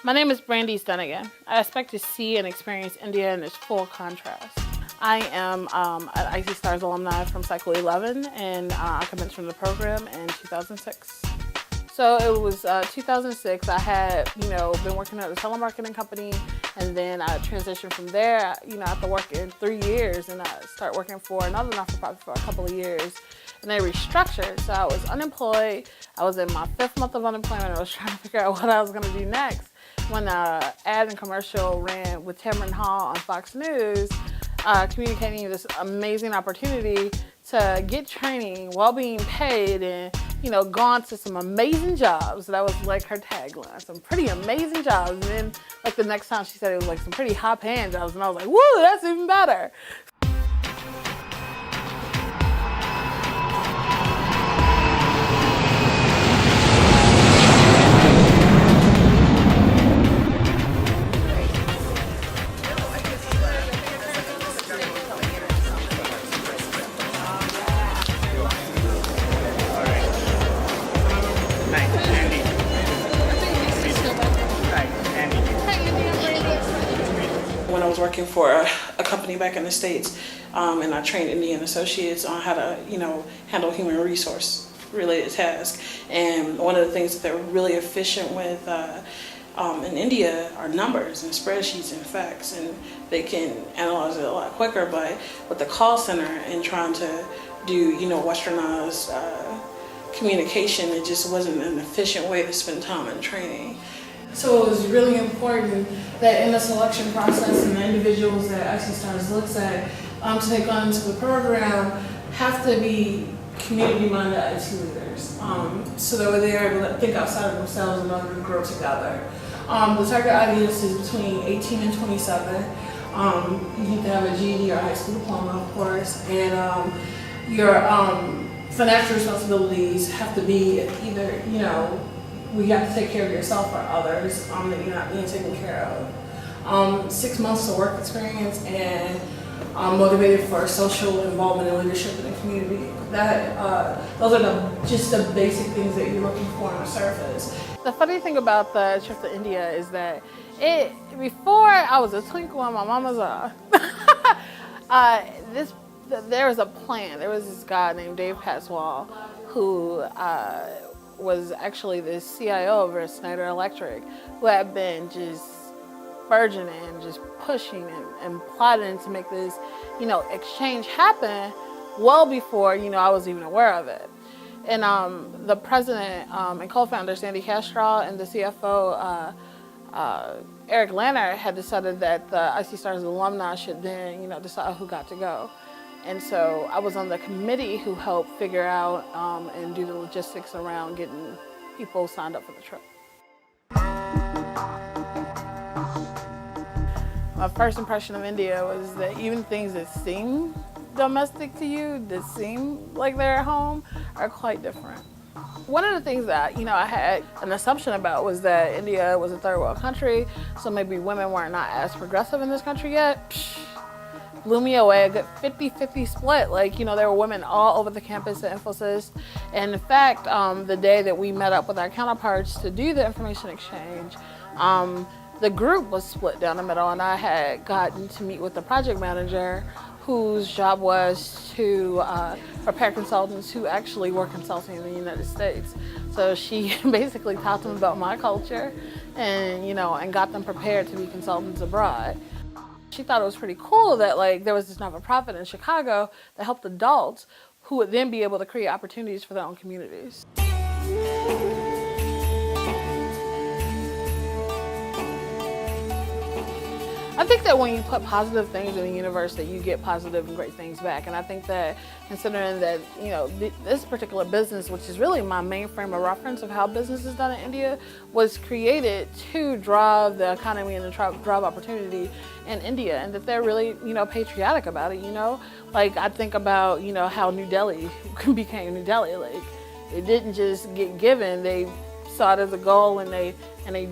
My name is Brandies Dunagan. I expect to see and experience India in its full contrast. I am an i.c.stars alumni from Cycle 11, and I commenced from the program in 2006. So it was 2006. I had, been working at a telemarketing company, and then I transitioned from there. After working 3 years, and I started working for another not-for-profit for a couple of years, and they restructured. So I was unemployed. I was in my 5th month of unemployment. I was trying to figure out what I was going to do next when an ad and commercial ran with Tamron Hall on Fox News, communicating this amazing opportunity to get training while being paid and, gone to some amazing jobs. That was like her tagline, some pretty amazing jobs. And then like the next time she said it was like some pretty high-paying jobs, and I was like, woo, that's even better. When I was working for a company back in the States, and I trained Indian associates on how to, handle human resource related tasks. And one of the things that they're really efficient with in India are numbers and spreadsheets and facts, and they can analyze it a lot quicker. But with the call center and trying to do, westernized communication, it just wasn't an efficient way to spend time in training. So it was really important that in the selection process and the individuals that i.c.stars looks at to take on to the program have to be community-minded IT leaders, so that they're able to think outside of themselves in order to grow together. The target audience is between 18 and 27. You need to have a GED or high school diploma, of course, and your financial responsibilities have to be either, we have to take care of yourself or others that you're not being taken care of. 6 months of work experience and motivated for social involvement and leadership in the community. Those are just the basic things that you're looking for on the surface. The funny thing about the trip to India is that before I was a twinkle in my mama's eye, there was a plan. There was this guy named Dave Paswall who was actually the CIO over at Schneider Electric, who had been just burgeoning, just pushing and plotting to make this, exchange happen well before, I was even aware of it. And the president and co-founder, Sandy Castro, and the CFO, Eric Lanner, had decided that the i.c.stars alumni should then, decide who got to go. And so I was on the committee who helped figure out and do the logistics around getting people signed up for the trip. My first impression of India was that even things that seem domestic to you, that seem like they're at home, are quite different. One of the things that, I had an assumption about was that India was a third world country, so maybe women were not as progressive in this country yet. Blew me away, a good 50-50 split. There were women all over the campus at Infosys. And in fact, the day that we met up with our counterparts to do the information exchange, the group was split down the middle, and I had gotten to meet with the project manager whose job was to prepare consultants who actually were consulting in the United States. So she basically taught them about my culture and, and got them prepared to be consultants abroad. She thought it was pretty cool that there was this not-for-profit in Chicago that helped adults who would then be able to create opportunities for their own communities. I think that when you put positive things in the universe, that you get positive and great things back. And I think that considering that, this particular business, which is really my main frame of reference of how business is done in India, was created to drive the economy and the drive opportunity in India, and that they're really, patriotic about it, I think about, how New Delhi became New Delhi. It didn't just get given, they saw it as a goal and they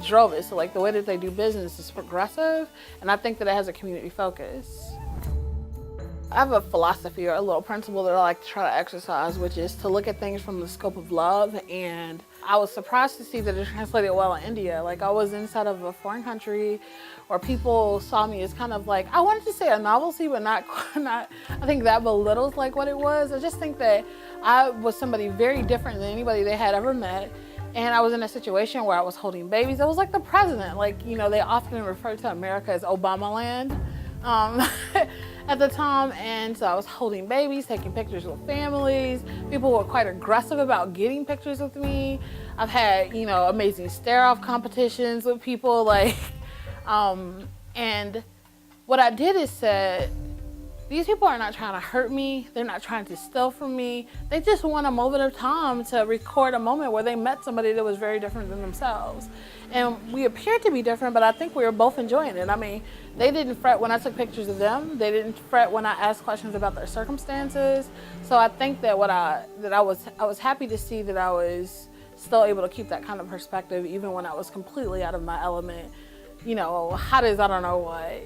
drove it. So the way that they do business is progressive, and I think that it has a community focus. I have a philosophy or a little principle that I like to try to exercise, which is to look at things from the scope of love. And I was surprised to see that it translated well in India. Like, I was inside of a foreign country where people saw me as kind of like, I wanted to say a novelty, but not, I think that belittles like what it was. I just think that I was somebody very different than anybody they had ever met. And I was in a situation where I was holding babies. I was like the president. Like, you know, they often refer to America as Obama land at the time. And so I was holding babies, taking pictures with families. People were quite aggressive about getting pictures with me. I've had, you know, amazing stare-off competitions with people. Like, and what I did is said, these people are not trying to hurt me. They're not trying to steal from me. They just want a moment of time to record a moment where they met somebody that was very different than themselves. And we appeared to be different, but I think we were both enjoying it. I mean, they didn't fret when I took pictures of them. They didn't fret when I asked questions about their circumstances. So I think that I was happy to see that I was still able to keep that kind of perspective even when I was completely out of my element. You know, hot as I don't know what.